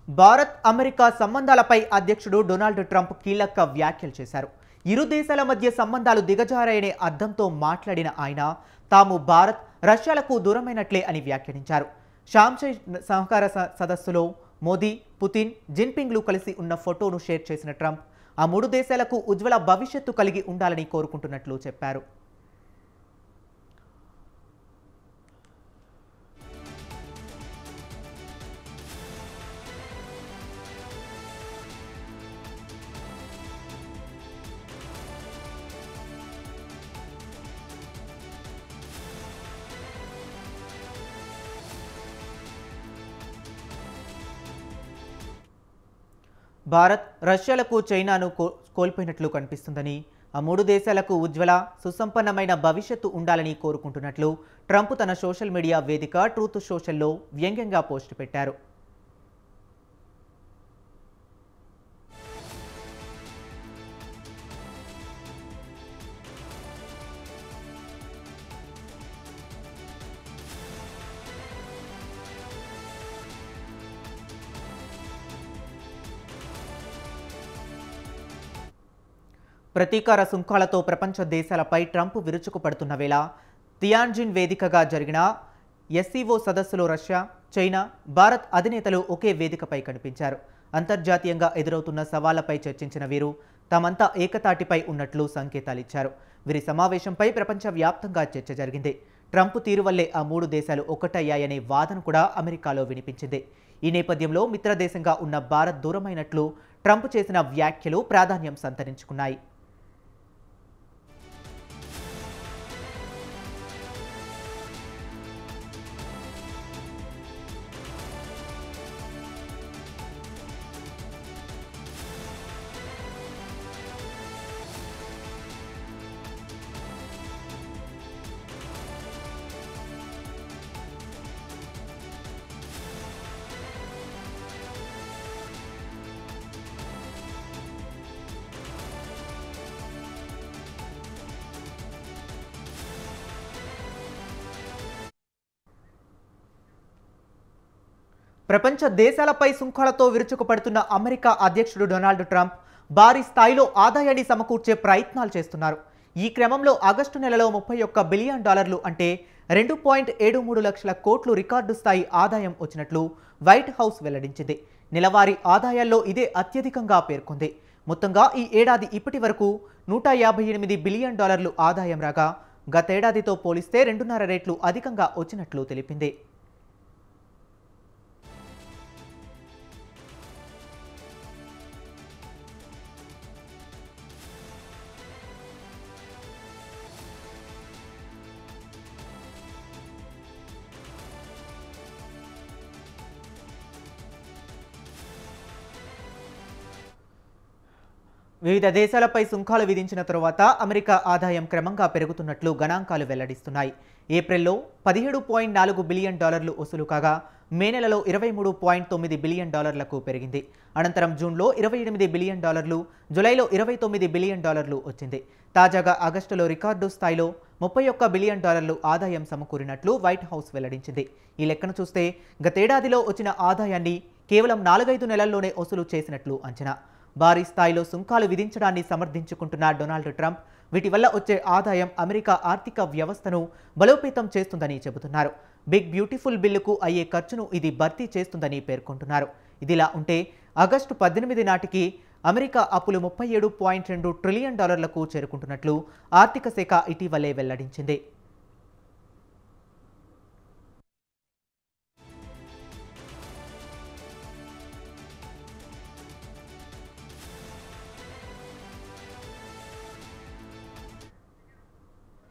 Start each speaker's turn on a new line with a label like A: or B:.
A: Bharat America సంబంధాలపై అధ్యక్షుడు Donald Trump కీలక వ్యాఖ్యలు చేశారు. ఇరు దేశాల మధ్య సంబంధాలు దిగజారాయనే అర్థంతో మాట్లాడిన ఆయన తాము భారత్ రష్యాలకు దూరమైనట్లే అని వ్యాఖ్యానించారు. షాంఘై సహకార సదస్సులో మోదీ, పుతిన్, జిన్పింగ్లు కలిసి ఉన్న ఫోటోను షేర్ చేసిన ట్రంప్ ఆ మూడు దేశాలకు ఉజ్వల భవిష్యత్తు కలిగి ఉండాలని కోరుకుంటున్నట్లు చెప్పారు. భారత్ రష్యాలకు చైనాను కోల్పోయినట్లు కనిపిస్తుందని, ఆ మూడు దేశాలకు ఉజ్వల సుసంపన్నమైన భవిష్యత్తు ఉండాలని కోరుకుంటున్నట్లు ట్రంప్ తన సోషల్ మీడియా వేదిక ట్రూత్ సోషల్లో వ్యంగ్యంగా పోస్ట్ పెట్టారు. ప్రతీకార సుంకాలతో ప్రపంచ దేశాలపై ట్రంప్ విరుచుకుపడుతున్న వేళ తియాన్జిన్ వేదికగా జరిగిన ఎస్సీఓ సదస్సులో రష్యా, చైనా, భారత్ అధినేతలు ఒకే వేదికపై కనిపించారు. అంతర్జాతీయంగా ఎదురవుతున్న సవాళ్లపై చర్చించిన వీరు తమంతా ఏకతాటిపై ఉన్నట్లు సంకేతాలిచ్చారు. వీరి సమావేశంపై ప్రపంచవ్యాప్తంగా చర్చ జరిగింది. ట్రంప్ తీరు వల్లే ఆ మూడు దేశాలు ఒక్కటయ్యాయనే వాదన కూడా అమెరికాలో వినిపించింది. ఈ నేపథ్యంలో మిత్రదేశంగా ఉన్న భారత్ దూరమైనట్లు ట్రంప్ చేసిన వ్యాఖ్యలు ప్రాధాన్యం సంతరించుకున్నాయి. ప్రపంచ దేశాలపై సుంకాలతో విరుచుకుపడుతున్న అమెరికా అధ్యక్షుడు డొనాల్డ్ ట్రంప్ భారీ స్థాయిలో ఆదాయాన్ని సమకూర్చే ప్రయత్నాలు చేస్తున్నారు. ఈ క్రమంలో ఆగస్టు నెలలో $31 బిలియన్ అంటే 2.73 లక్షల కోట్లు రికార్డు స్థాయి ఆదాయం వచ్చినట్లు వైట్ హౌస్ వెల్లడించింది. నెలవారీ ఆదాయాల్లో ఇదే అత్యధికంగా పేర్కొంది. మొత్తంగా ఈ ఏడాది ఇప్పటి వరకు $158 బిలియన్ ఆదాయం రాగా గతేడాదితో పోలిస్తే 2.5 రెట్లు అధికంగా వచ్చినట్లు తెలిపింది. వివిధ దేశాలపై సుంకాలు విధించిన తరువాత అమెరికా ఆదాయం క్రమంగా పెరుగుతున్నట్లు గణాంకాలు వెల్లడిస్తున్నాయి. ఏప్రిల్లో $17.4 బిలియన్ వసూలు కాగా మే నెలలో $23.9 బిలియన్ పెరిగింది. అనంతరం జూన్లో $28 బిలియన్, జులైలో $29 బిలియన్ వచ్చింది. తాజాగా ఆగస్టులో రికార్డు స్థాయిలో $31 బిలియన్ ఆదాయం సమకూరినట్లు వైట్ హౌస్ వెల్లడించింది. ఈ లెక్కను చూస్తే గతేడాదిలో వచ్చిన ఆదాయాన్ని కేవలం 4-5 నెలల్లోనే వసూలు చేసినట్లు అంచనా. భారీ స్థాయిలో సుంకాలు విధించడాన్ని సమర్థించుకుంటున్న డొనాల్డ్ ట్రంప్ వీటి వల్ల వచ్చే ఆదాయం అమెరికా ఆర్థిక వ్యవస్థను బలోపేతం చేస్తుందని చెబుతున్నారు. బిగ్ బ్యూటిఫుల్ బిల్లుకు అయ్యే ఖర్చును ఇది భర్తీ చేస్తుందని పేర్కొంటున్నారు. ఇదిలా ఉంటే ఆగస్టు 18 నాటికి అమెరికా అప్పులు $37.2 ట్రిలియన్ చేరుకుంటున్నట్లు ఆర్థిక శాఖ ఇటీవలే వెల్లడించింది.